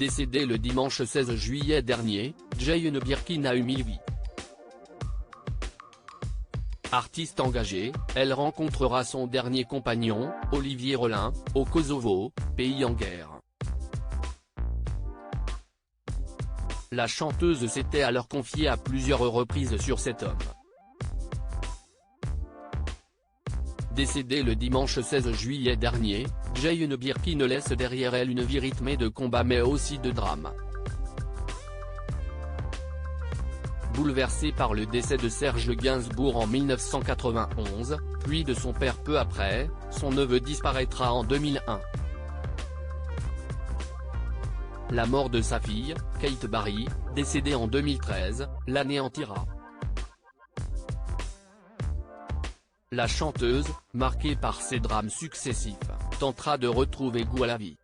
Décédée le dimanche 16 juillet dernier, Jane Birkin a eu 1000 vies. Artiste engagée, elle rencontrera son dernier compagnon, Olivier Rollin, au Kosovo, pays en guerre. La chanteuse s'était alors confiée à plusieurs reprises sur cet homme. Décédée le dimanche 16 juillet dernier, Jane Birkin laisse derrière elle une vie rythmée de combats mais aussi de drames. Bouleversée par le décès de Serge Gainsbourg en 1991, puis de son père peu après, son neveu disparaîtra en 2001. La mort de sa fille, Kate Barry, décédée en 2013, l'anéantira. La chanteuse, marquée par ses drames successifs, tentera de retrouver goût à la vie.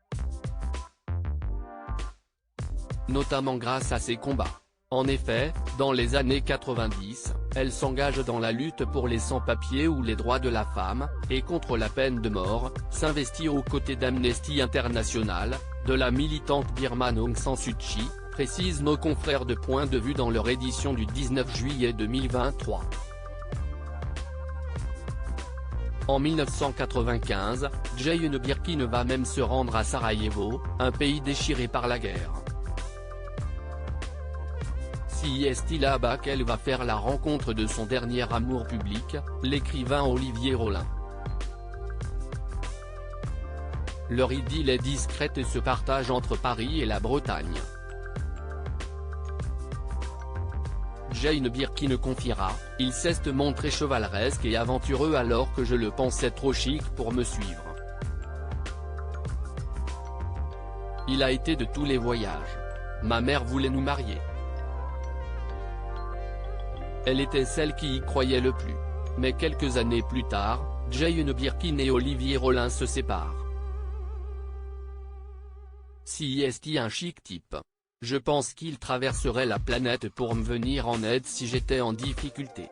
Notamment grâce à ses combats. En effet, dans les années 90, elle s'engage dans la lutte pour les sans-papiers ou les droits de la femme, et contre la peine de mort, s'investit aux côtés d'Amnesty International, de la militante birmane Aung San Suu Kyi, précisent nos confrères de Point de Vue dans leur édition du 19 juillet 2023. En 1995, Jane Birkin va même se rendre à Sarajevo, un pays déchiré par la guerre. C'est là-bas qu'elle va faire la rencontre de son dernier amour public, l'écrivain Olivier Rollin. Leur idylle est discrète et se partage entre Paris et la Bretagne. Jane Birkin confiera, « Il s'est montré chevaleresque et aventureux alors que je le pensais trop chic pour me suivre. Il a été de tous les voyages. Ma mère voulait nous marier. Elle était celle qui y croyait le plus. Mais quelques années plus tard, Jane Birkin et Olivier Rollin se séparent. C'est un chic type. Je pense qu'il traverserait la planète pour me venir en aide si j'étais en difficulté.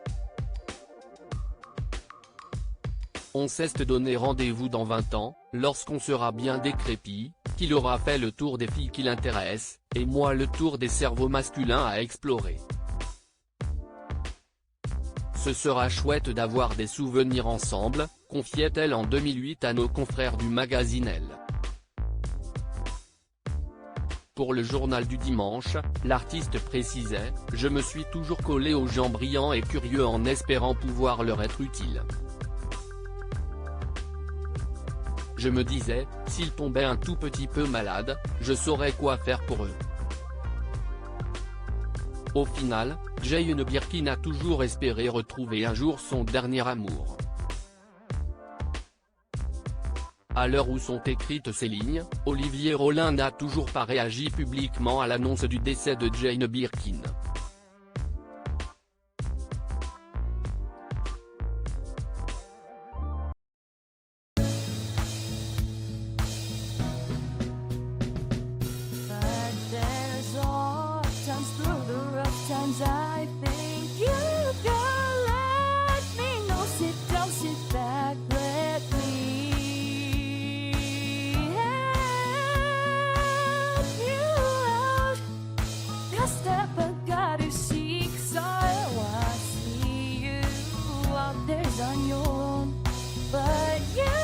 On s'est donné rendez-vous dans 20 ans, lorsqu'on sera bien décrépit, qu'il aura fait le tour des filles qui l'intéressent, et moi le tour des cerveaux masculins à explorer. Ce sera chouette d'avoir des souvenirs ensemble, confiait-elle en 2008 à nos confrères du magazine Elle. Pour le journal du dimanche, l'artiste précisait « Je me suis toujours collé aux gens brillants et curieux en espérant pouvoir leur être utile. Je me disais, s'ils tombaient un tout petit peu malades, je saurais quoi faire pour eux. » Au final, Jane Birkin a toujours espéré retrouver un jour son dernier amour. À l'heure où sont écrites ces lignes, Olivier Rollin n'a toujours pas réagi publiquement à l'annonce du décès de Jane Birkin. On your own, but you